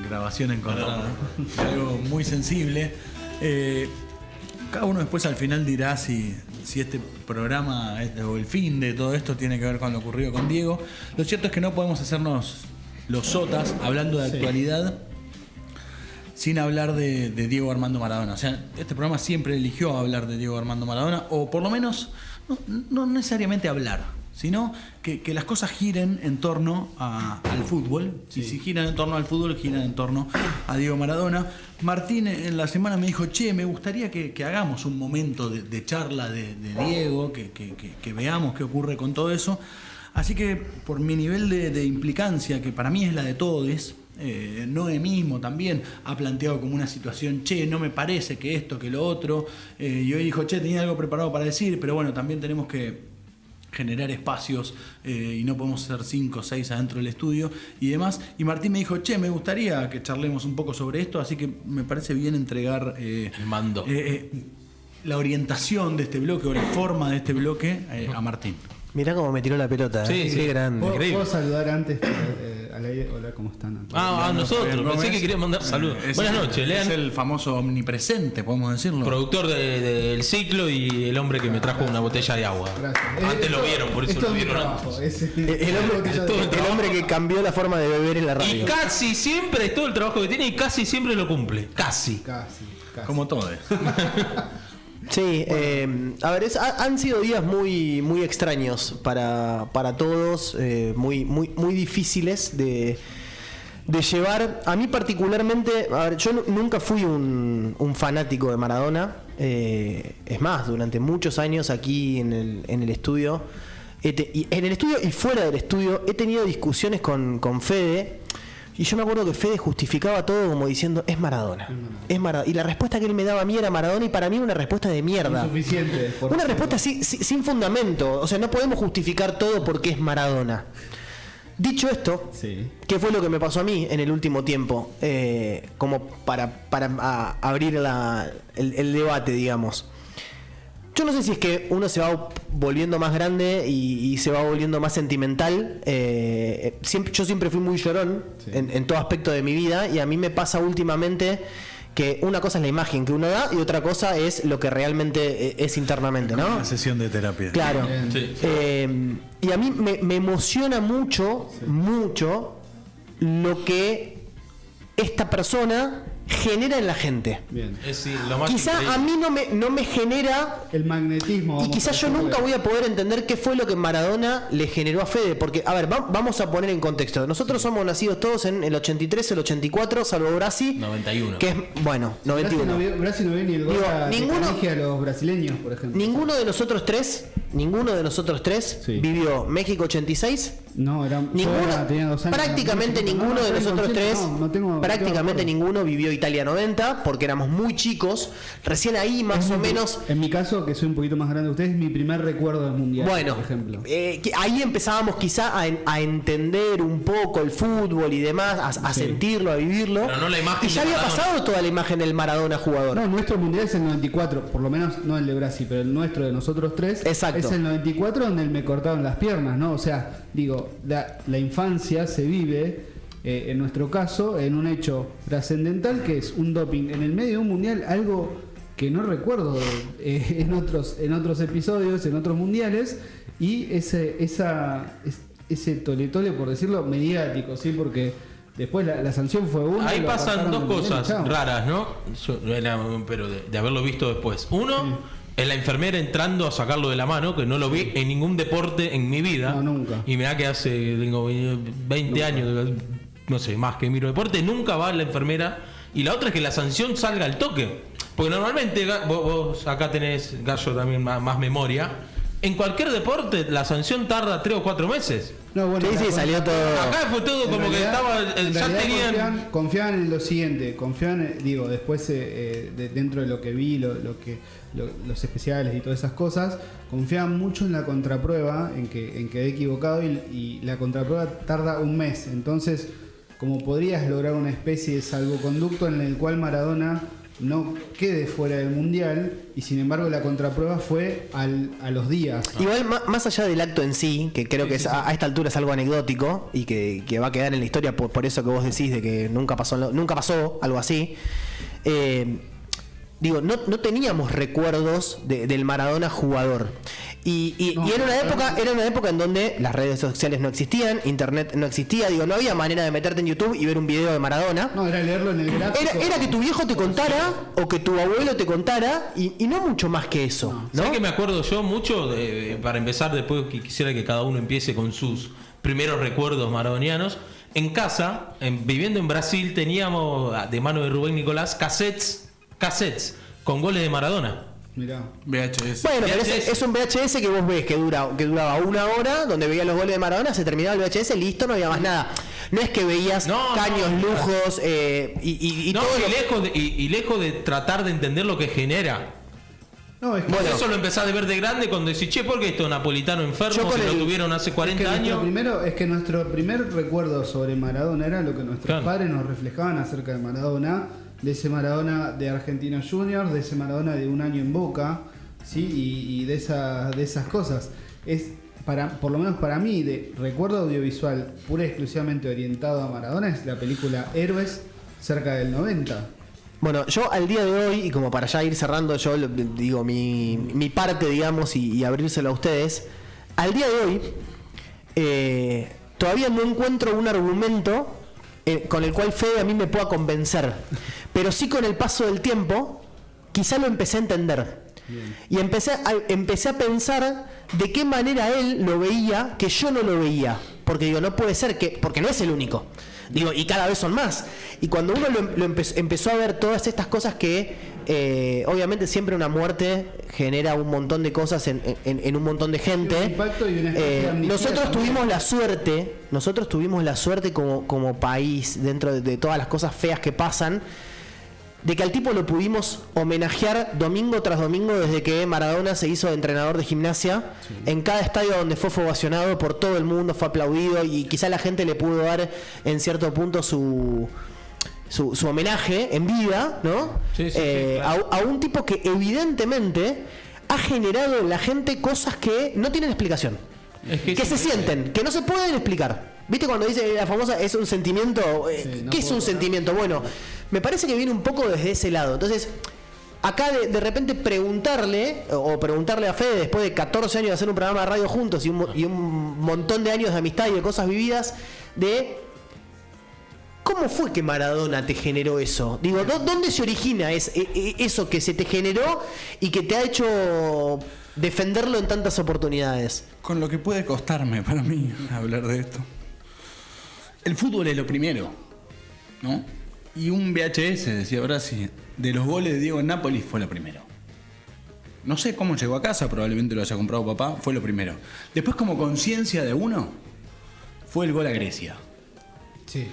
grabación encontrada, algo muy sensible. Cada uno después al final dirá si este programa o el fin de todo esto tiene que ver con lo ocurrido con Diego. Lo cierto es que no podemos hacernos los sotas hablando de actualidad sin hablar de Diego Armando Maradona. O sea, este programa siempre eligió hablar de Diego Armando Maradona, o por lo menos no necesariamente hablar, sino que las cosas giren en torno al fútbol. Sí. Y si giran en torno al fútbol, giran en torno a Diego Maradona. Martín en la semana me dijo, me gustaría que hagamos un momento de charla de Diego, que veamos qué ocurre con todo eso. Así que por mi nivel de implicancia, que para mí es la de todos, Noé mismo también ha planteado como una situación, no me parece que esto, que lo otro, y hoy dijo, tenía algo preparado para decir, pero bueno, también tenemos que generar espacios y no podemos ser 5 o 6 adentro del estudio y demás. Y Martín me dijo, me gustaría que charlemos un poco sobre esto, así que me parece bien entregar el mando, la orientación de este bloque o la forma de este bloque a Martín. Mirá cómo me tiró la pelota. Sí, qué grande. ¿Puedo saludar antes al aire? Hola, ¿cómo están? A nosotros. Pensé que quería mandar saludos. Buenas noches, Lean. Es el famoso omnipresente, podemos decirlo. Productor del ciclo y el hombre que me trajo una botella de agua. Gracias. Antes lo vieron, por eso lo vieron antes. El hombre que cambió la forma de beber en la radio. Y casi siempre es todo el trabajo que tiene y casi siempre lo cumple. Casi. Como todo. Sí, a ver, han sido días muy, muy extraños para todos, muy difíciles de llevar. A mí particularmente, a ver, yo nunca fui un fanático de Maradona. Es más, durante muchos años aquí en el estudio, en el estudio y fuera del estudio, he tenido discusiones con Fede. Y yo me acuerdo que Fede justificaba todo como diciendo, es Maradona. Y la respuesta que él me daba a mí era Maradona, y para mí una respuesta de mierda. Insuficiente. Una respuesta sin fundamento. O sea, no podemos justificar todo porque es Maradona. Dicho esto, ¿qué fue lo que me pasó a mí en el último tiempo? Como para abrir el debate, digamos. Yo no sé si es que uno se va volviendo más grande y se va volviendo más sentimental. Yo siempre fui muy llorón en todo aspecto de mi vida, y a mí me pasa últimamente que una cosa es la imagen que uno da y otra cosa es lo que realmente es internamente, ¿no? Una sesión de terapia. Claro. Sí. Y a mí me emociona mucho lo que esta persona genera en la gente. Bien. Lo más quizá increíble. a mí no me genera el magnetismo. Y quizás yo nunca voy a poder entender qué fue lo que Maradona le generó a Fede. Porque, a ver, vamos a poner en contexto. Nosotros somos nacidos todos en el 83, el 84, salvo Brasi. 91. Que es, bueno, 91. Brasi no vio ni el gol a los brasileños, por ejemplo. Ninguno de nosotros tres vivió México 86. No, tenía 2 años. Prácticamente ninguno de nosotros tres, prácticamente ninguno vivió Italia 90, porque éramos muy chicos. Recién ahí más o menos. En mi caso, que soy un poquito más grande que ustedes, es mi primer recuerdo del mundial, bueno, por ejemplo. Ahí empezábamos quizá a entender un poco el fútbol y demás, a sentirlo, a vivirlo. Pero no la imagen. Y ya había pasado toda la imagen del Maradona jugador. No, nuestro mundial es el 94, por lo menos no el de Brasil, pero el nuestro de nosotros tres. Exacto. Es el 94, donde me cortaron las piernas, ¿no? O sea, digo, la infancia se vive, en nuestro caso, en un hecho trascendental que es un doping en el medio de un mundial, algo que no recuerdo en otros episodios, en otros mundiales, y ese tole, por decirlo, mediático, ¿sí? Porque después la sanción fue una. Ahí pasan dos cosas raras, ¿no? Pero de haberlo visto después. Uno, es la enfermera entrando a sacarlo de la mano, que no lo vi en ningún deporte en mi vida. No, nunca. Y mirá que tengo 20 años, no sé, más que miro deporte, nunca va la enfermera. Y la otra es que la sanción salga al toque. Porque normalmente, vos acá tenés, Gallo, también más memoria. En cualquier deporte la sanción tarda 3 o 4 meses. No, bueno, Sí, salió todo. Acá fue todo como realidad, que estaba, ya tenían. Confiaban en lo siguiente, después dentro de lo que vi, los especiales y todas esas cosas, confiaban mucho en la contraprueba, en que quedé equivocado, y la contraprueba tarda un mes. Entonces, como podrías lograr una especie de salvoconducto en el cual Maradona no quede fuera del mundial, y sin embargo la contraprueba fue a los días. Igual, más allá del acto en sí, que creo que a esta altura es algo anecdótico y que va a quedar en la historia por eso que vos decís de que nunca pasó algo así. Digo, no teníamos recuerdos del Maradona jugador. Y era una época en donde las redes sociales no existían, internet no existía, digo, no había manera de meterte en YouTube y ver un video de Maradona. No, era leerlo en el gráfico. Era que tu viejo te contara o que tu abuelo te contara y no mucho más que eso, ¿no? ¿Sabés que me acuerdo yo mucho? Para empezar, después que quisiera que cada uno empiece con sus primeros recuerdos maradonianos. En casa, viviendo en Brasil, teníamos de mano de Rubén Nicolás cassettes con goles de Maradona. Mirá. VHS. Bueno, pero VHS. es un VHS que vos ves que duraba 1 hora, donde veías los goles de Maradona, se terminaba el VHS, listo, no había más nada. No es que veías caños, lujos y No, todo. y lejos de tratar de entender lo que genera. No, es que Bueno, eso lo empezás a ver de grande cuando decís, che, ¿por qué esto napolitano enfermo se lo tuvieron hace 40 años? Nuestro primer recuerdo sobre Maradona era lo que nuestros padres nos reflejaban acerca de Maradona, de ese Maradona de Argentinos Juniors, de ese Maradona de un año en Boca, ¿sí? Y de esas cosas. Por lo menos para mí, de recuerdo audiovisual pura y exclusivamente orientado a Maradona, es la película Héroes, cerca del 90. Bueno, yo al día de hoy, y como para ya ir cerrando, yo digo mi parte, digamos, y abrírselo a ustedes, al día de hoy todavía no encuentro un argumento con el cual Fede a mí me pueda convencer, pero sí con el paso del tiempo quizá lo empecé a entender. Bien. Y empecé a pensar de qué manera él lo veía que yo no lo veía, porque digo, no puede ser porque no es el único. Digo, y cada vez son más. Y cuando uno empezó a ver todas estas cosas que obviamente siempre una muerte genera un montón de cosas en un montón de gente. Un impacto y una especie de amnistía nosotros también. tuvimos la suerte como país, dentro de todas las cosas feas que pasan, de que al tipo lo pudimos homenajear domingo tras domingo desde que Maradona se hizo entrenador de gimnasia. Sí. En cada estadio donde fue ovacionado por todo el mundo, fue aplaudido, y quizá la gente le pudo dar en cierto punto su homenaje en vida, ¿no? Sí, claro. A un tipo que evidentemente ha generado en la gente cosas que no tienen explicación, que se sienten, que no se pueden explicar. ¿Viste cuando dice la famosa es un sentimiento? ¿Qué es un sentimiento? Bueno, me parece que viene un poco desde ese lado. Entonces, acá de repente preguntarle a Fede, después de 14 años de hacer un programa de radio juntos y un montón de años de amistad y de cosas vividas, de ¿cómo fue que Maradona te generó eso? Digo, ¿dónde se origina eso que se te generó y que te ha hecho defenderlo en tantas oportunidades? Con lo que puede costarme para mí hablar de esto. El fútbol es lo primero, ¿no? Y un VHS, decía Brasi, de los goles de Diego en Nápoles fue lo primero. No sé cómo llegó a casa, probablemente lo haya comprado papá, fue lo primero. Después, como conciencia de uno, fue el gol a Grecia. Sí.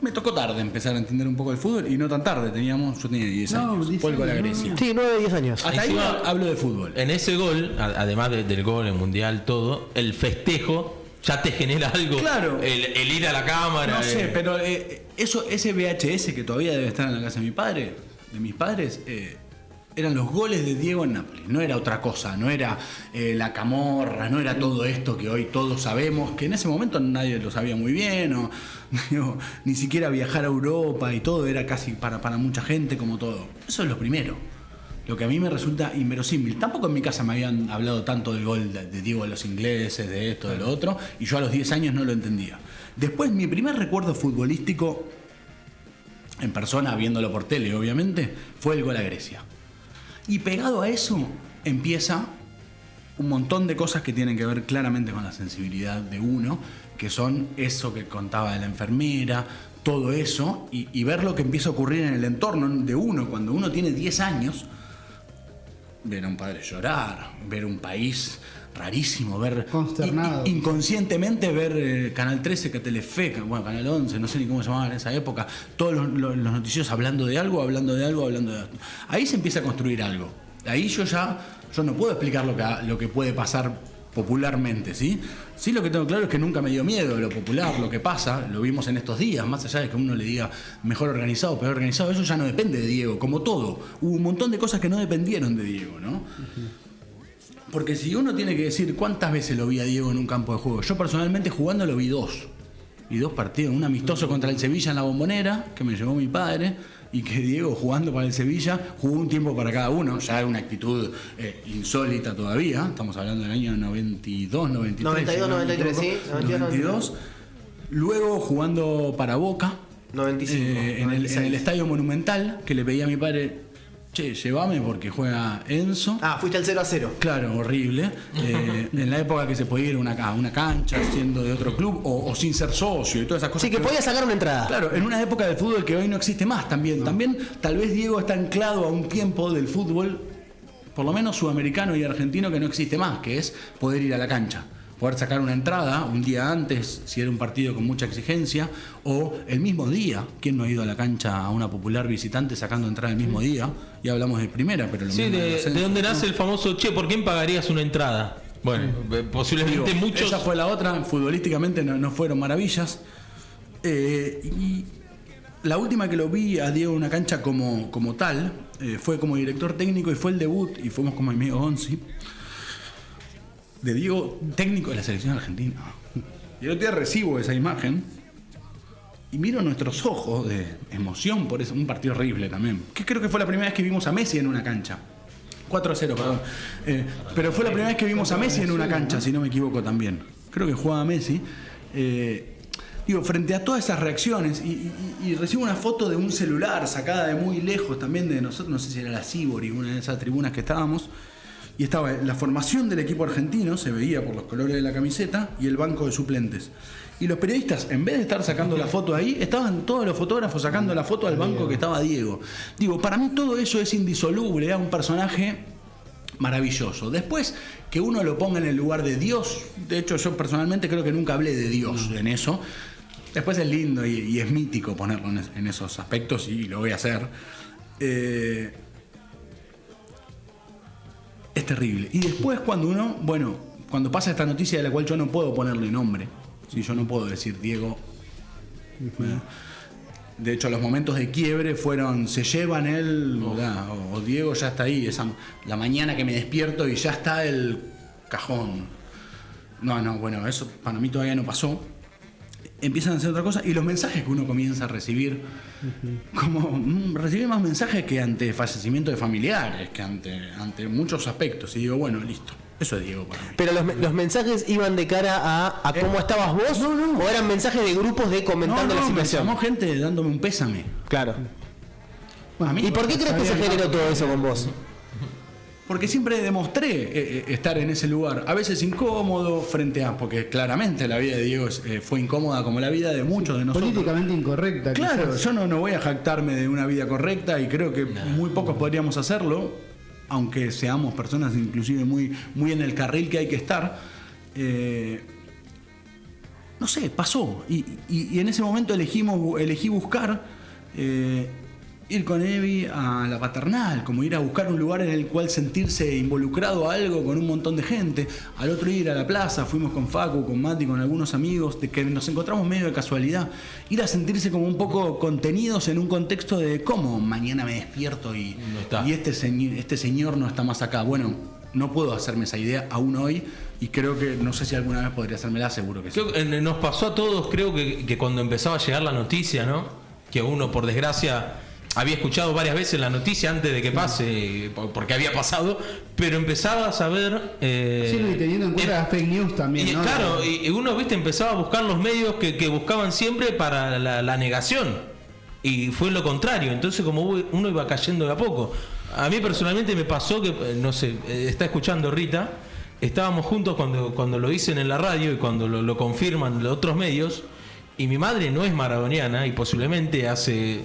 Me tocó tarde empezar a entender un poco el fútbol, y no tan tarde, yo tenía 10 años. Fue el gol a Grecia. Sí, 9, 10 años. Hasta ahí hablo de fútbol. En ese gol, además del gol, el mundial, todo, el festejo ya te genera algo. Claro. El ir a la cámara. No sé, pero ese VHS que todavía debe estar en la casa de mis padres, eran los goles de Diego en Nápoles. No era otra cosa, no era la camorra, no era todo esto que hoy todos sabemos, que en ese momento nadie lo sabía muy bien, ni siquiera viajar a Europa y todo era casi para mucha gente como todo. Eso es lo primero. Lo que a mí me resulta inverosímil. Tampoco en mi casa me habían hablado tanto del gol de Diego a los ingleses, de esto, de lo otro, y yo a los 10 años no lo entendía. Después, mi primer recuerdo futbolístico, en persona, viéndolo por tele, obviamente, fue el gol a Grecia. Y pegado a eso, empieza un montón de cosas que tienen que ver claramente con la sensibilidad de uno, que son eso que contaba de la enfermera, todo eso, y ver lo que empieza a ocurrir en el entorno de uno, cuando uno tiene 10 años, ver a un padre llorar, ver un país rarísimo, ver consternado, inconscientemente ver Canal 13, que Telefe, bueno, Canal 11, no sé ni cómo se llamaban en esa época, todos los noticieros hablando de algo. Ahí se empieza a construir algo. Ahí yo no puedo explicar lo que puede pasar popularmente, ¿sí? Sí, lo que tengo claro es que nunca me dio miedo de lo popular, lo que pasa, lo vimos en estos días, más allá de que uno le diga mejor organizado, peor organizado, eso ya no depende de Diego, como todo. Hubo un montón de cosas que no dependieron de Diego, ¿no? Porque si uno tiene que decir cuántas veces lo vi a Diego en un campo de juego, yo personalmente jugando lo vi 2. Y 2 partidos, un amistoso contra el Sevilla en la Bombonera, que me llevó mi padre, y que Diego jugando para el Sevilla jugó un tiempo para cada uno, ya era una actitud insólita todavía, estamos hablando del año 92, 93. 92, 93, sí. 92. Luego jugando para Boca, 95. en el Estadio Monumental, que le pedí a mi padre, che, llévame porque juega Enzo. Ah, fuiste al 0-0. Claro, horrible. En la época que se podía ir a una cancha siendo de otro club o sin ser socio y todas esas cosas. Sí, que podías sacar una entrada. Claro, en una época del fútbol que hoy no existe más también. También tal vez Diego está anclado a un tiempo del fútbol, por lo menos sudamericano y argentino, que no existe más, que es poder ir a la cancha. Poder sacar una entrada un día antes, si era un partido con mucha exigencia, o el mismo día. ¿Quién no ha ido a la cancha a una popular visitante sacando entrada el mismo día? Ya hablamos de primera, pero lo Sí, mismo de dónde nace el famoso, che, ¿por quién pagarías una entrada? Bueno, posiblemente Digo, muchos... Esa fue la otra, futbolísticamente no fueron maravillas. Y la última que lo vi a Diego en una cancha como tal, fue como director técnico y fue el debut, y fuimos como amigo 11. De Diego, técnico de la selección argentina. Y el otro día recibo esa imagen y miro nuestros ojos de emoción por un partido horrible también. Que creo que fue la primera vez que vimos a Messi en una cancha. 4-0, perdón. Pero fue la primera vez que vimos a Messi en una cancha, si no me equivoco también. Creo que jugaba Messi. Digo, frente a todas esas reacciones, y recibo una foto de un celular sacada de muy lejos también de nosotros, no sé si era la Sibori, una de esas tribunas que estábamos. Y estaba la formación del equipo argentino, se veía por los colores de la camiseta, y el banco de suplentes. Y los periodistas, en vez de estar sacando la foto ahí, estaban todos los fotógrafos sacando la foto al banco que estaba Diego. Digo, para mí todo eso es indisoluble, era un personaje maravilloso. Después, que uno lo ponga en el lugar de Dios, de hecho yo personalmente creo que nunca hablé de Dios en eso. Después es lindo y es mítico ponerlo en esos aspectos, y lo voy a hacer. Es terrible. Y después cuando pasa esta noticia de la cual yo no puedo ponerle nombre, si yo no puedo decir Diego, de hecho los momentos de quiebre fueron, se llevan él, o Diego ya está ahí, la mañana que me despierto y ya está el cajón. Bueno, eso para mí todavía no pasó. Empiezan a hacer otra cosa, y los mensajes que uno comienza a recibir, como recibí más mensajes que ante fallecimiento de familiares, que ante muchos aspectos, y digo, bueno, listo, eso es Diego para mí. Pero los mensajes iban de cara a cómo estabas vos, o eran mensajes de grupos de comentando la situación. Me llamó gente dándome un pésame. Claro. Bueno, ¿Y por qué crees que se generó todo eso con vos? Porque siempre demostré estar en ese lugar, a veces incómodo porque claramente la vida de Diego fue incómoda, como la vida de muchos de nosotros. políticamente incorrecta. Claro, quizás. yo no voy a jactarme de una vida correcta, y creo que muy pocos podríamos hacerlo, aunque seamos personas inclusive muy en el carril que hay que estar. No sé, pasó, y en ese momento elegí buscar ir con Evi a la Paternal, como ir a buscar un lugar en el cual sentirse involucrado a algo con un montón de gente. Al otro ir a la plaza, fuimos con Facu, con Mati, con algunos amigos, de que nos encontramos medio de casualidad. Ir a sentirse como un poco contenidos en un contexto de cómo mañana me despierto y este señor no está más acá. Bueno, no puedo hacerme esa idea aún hoy, y creo que, no sé si alguna vez podría hacérmela, seguro que sí. Nos pasó a todos, creo que cuando empezaba a llegar la noticia, ¿no? Que uno, por desgracia, había escuchado varias veces la noticia antes de que pase, porque había pasado, pero empezabas a ver... Sí, y teniendo en cuenta las fake news también, ¿no? Claro, y uno, viste, empezaba a buscar los medios que buscaban siempre para la negación, y fue lo contrario. Entonces, como uno iba cayendo de a poco. A mí personalmente me pasó que, no sé, está escuchando Rita, estábamos juntos cuando lo dicen en la radio y cuando lo confirman los otros medios, y mi madre no es maradoniana, y posiblemente hace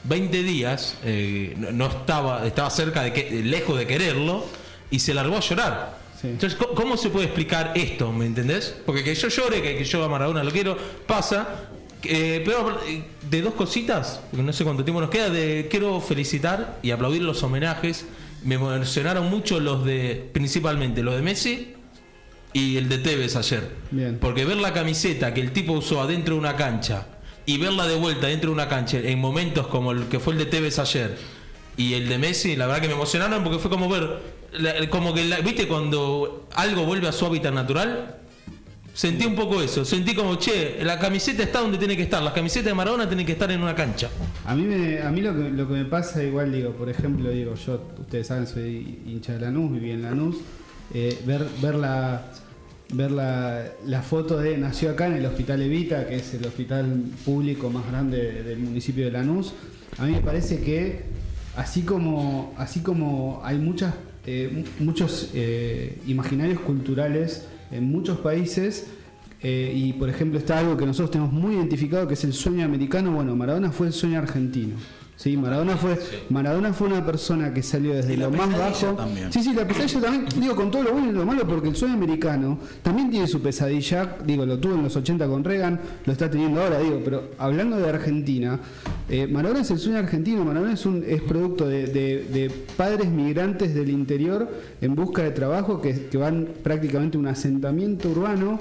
20 días estaba cerca lejos de quererlo, y se largó a llorar. Sí. Entonces, ¿cómo se puede explicar esto? ¿Me entendés? Porque que yo llore, que yo a Maradona lo quiero, pasa. Pero de dos cositas, no sé cuánto tiempo nos queda, quiero felicitar y aplaudir los homenajes. Me emocionaron mucho principalmente los de Messi y el de Tevez ayer. Bien. Porque ver la camiseta que el tipo usó adentro de una cancha y verla de vuelta dentro de una cancha en momentos como el que fue el de Tevez ayer y el de Messi, la verdad que me emocionaron porque fue como ver, como que, ¿viste cuando algo vuelve a su hábitat natural? Sentí un poco eso, sentí como, che, la camiseta está donde tiene que estar, la camiseta de Maradona tiene que estar en una cancha. A mí lo que me pasa igual, digo, por ejemplo, digo, yo, ustedes saben, soy hincha de Lanús, viví en Lanús, ver la foto de nació acá en el Hospital Evita, que es el hospital público más grande del municipio de Lanús. A mí me parece que así como hay muchos imaginarios culturales en muchos países, y por ejemplo está algo que nosotros tenemos muy identificado, que es el sueño americano. Bueno, Maradona fue el sueño argentino. Sí, Maradona fue una persona que salió desde lo más bajo. También. Sí, la pesadilla también, digo, con todo lo bueno y lo malo, porque el sueño americano también tiene su pesadilla. Digo, lo tuvo en los 80 con Reagan, lo está teniendo ahora, digo, pero hablando de Argentina, Maradona es el sueño argentino. Maradona es producto de padres migrantes del interior en busca de trabajo que van prácticamente a un asentamiento urbano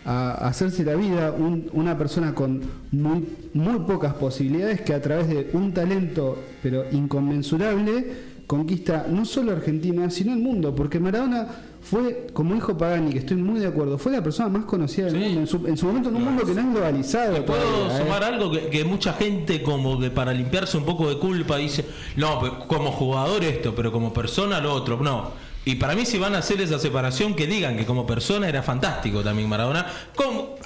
a hacerse la vida, una persona con muy pocas posibilidades, que a través de un talento pero inconmensurable conquista no solo Argentina sino el mundo, porque Maradona fue, como dijo Pagani, que estoy muy de acuerdo, fue la persona más conocida del mundo en su momento, en un mundo que no es globalizado. ¿Puedo sumar algo que mucha gente, como que para limpiarse un poco de culpa, dice, no, pues como jugador esto, pero como persona lo otro? No. Y para mí, si van a hacer esa separación, que digan que como persona era fantástico también Maradona.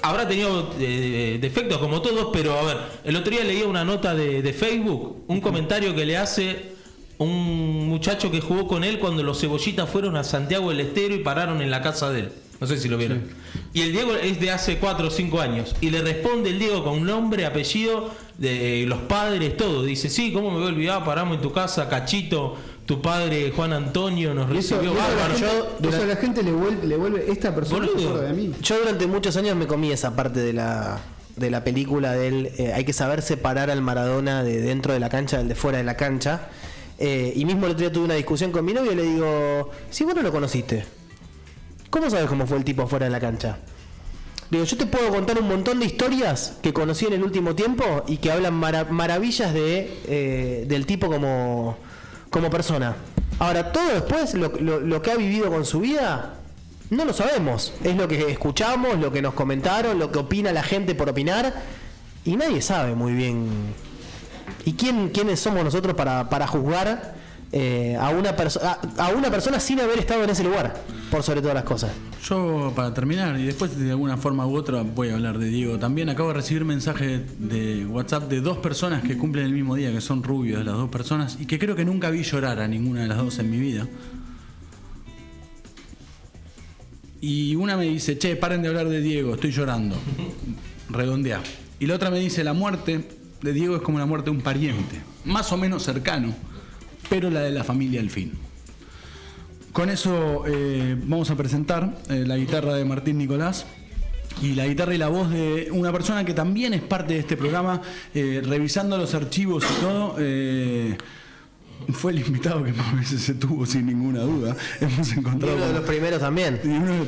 Habrá tenido defectos como todos, pero a ver, el otro día leía una nota de Facebook, un comentario que le hace un muchacho que jugó con él cuando los Cebollitas fueron a Santiago del Estero y pararon en la casa de él. No sé si lo vieron. Sí. Y el Diego es de hace 4 o 5 años. Y le responde el Diego con nombre, apellido, de los padres, todo. Dice, sí, ¿cómo me voy a olvidar? Paramos en tu casa, Cachito, tu padre Juan Antonio nos recibió bárbaro. Eso a la gente le vuelve esta persona de mí. Yo durante muchos años me comí esa parte de la película del hay que saber separar al Maradona de dentro de la cancha del de fuera de la cancha. Y mismo el otro día tuve una discusión con mi novio y le digo, si vos no lo conociste, ¿cómo sabes cómo fue el tipo afuera de la cancha? Digo, yo te puedo contar un montón de historias que conocí en el último tiempo y que hablan maravillas del tipo como persona. Ahora, todo después, lo que ha vivido con su vida, no lo sabemos. Es lo que escuchamos, lo que nos comentaron, lo que opina la gente por opinar, y nadie sabe muy bien. ¿Y quiénes somos nosotros para juzgar a una persona sin haber estado en ese lugar, por sobre todas las cosas? Yo, para terminar, y después de alguna forma u otra voy a hablar de Diego también, acabo de recibir mensajes de WhatsApp de 2 personas que cumplen el mismo día, que son rubios las 2 personas, y que creo que nunca vi llorar a ninguna de las 2 en mi vida. Y una me dice, che, paren de hablar de Diego, estoy llorando. Redondea. Y la otra me dice, la muerte de Diego es como la muerte de un pariente, más o menos cercano, pero la de la familia al fin. Con eso vamos a presentar la guitarra de Martín Nicolás y la guitarra y la voz de una persona que también es parte de este programa, revisando los archivos y todo. Fue el invitado que más veces se tuvo, sin ninguna duda. Hemos encontrado. Uno de los primeros también.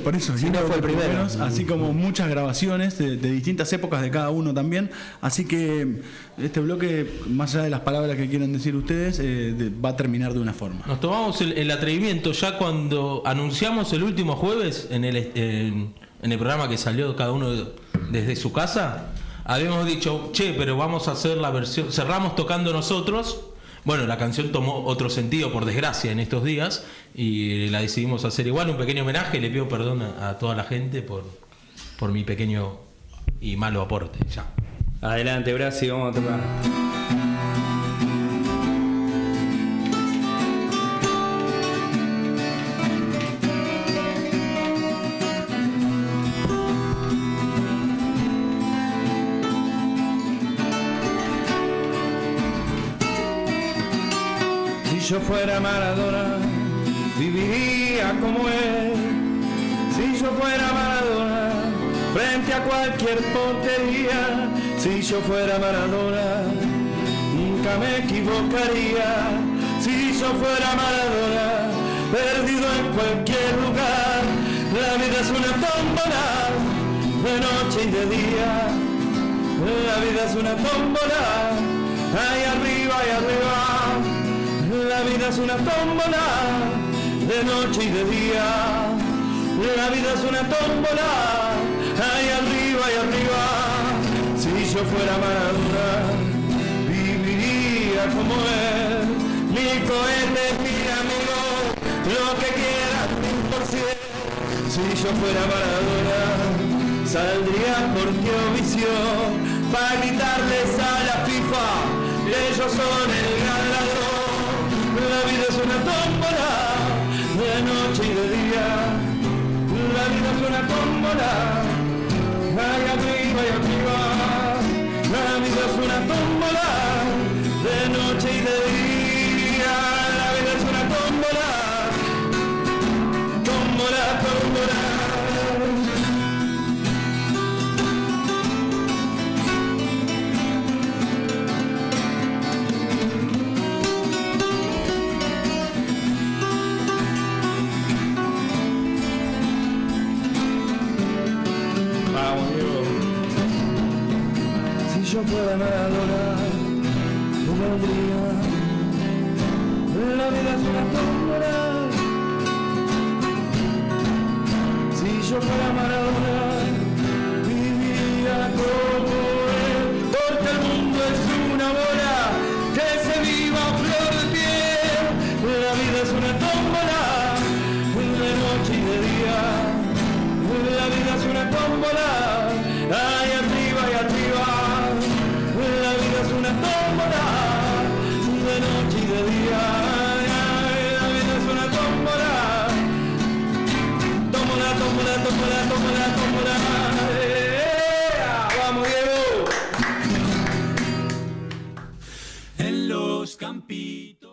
Por eso, si no fue el primero. Primeros, así como muchas grabaciones de distintas épocas de cada uno también. Así que este bloque, más allá de las palabras que quieran decir ustedes, va a terminar de una forma. Nos tomamos el atrevimiento ya cuando anunciamos el último jueves en el programa que salió cada uno desde su casa. Habíamos dicho, che, pero vamos a hacer la versión. Cerramos tocando nosotros. Bueno, la canción tomó otro sentido, por desgracia, en estos días, y la decidimos hacer igual, un pequeño homenaje. Le pido perdón a toda la gente por mi pequeño y malo aporte. Ya. Adelante, Brasi, vamos a tocar. Si yo fuera Maradona, viviría como él. Si yo fuera Maradona, frente a cualquier portería. Si yo fuera Maradona, nunca me equivocaría. Si yo fuera Maradona, perdido en cualquier lugar, La vida es una tómbola, de noche y de día. La vida es una tómbola, ahí arriba y arriba. La vida es una tómbola, de noche y de día. La vida es una tómbola, ahí arriba y arriba. Si yo fuera Maradona, viviría como él. Mi cohete, mi amigo, lo que quieras, 100%. Si yo fuera Maradona, saldría por Geovisión para gritarles a la FIFA, ellos son el gran ladrón. La vida es una tómbola, de noche y de día. La vida es una tómbola, ahí arriba y arriba. La vida es una tómbola, de noche y de día. La vida es una tómbola, tómbola, tómbola. Si yo fuera Maradona, yo vendría. La vida es una tómbola. Si yo fuera Maradona, viviría como él. Porque el mundo es una bola, que se viva a flor de piel. La vida es una tómbola, de noche y de día. La vida es una tómbola, ahí arriba y arriba. La vida es una tómbola, de noche y de día. La vida es una tómbola, tómbola, tómbola, tómbola, tómbola, tómbola. ¡Vamos, Diego! En los campitos.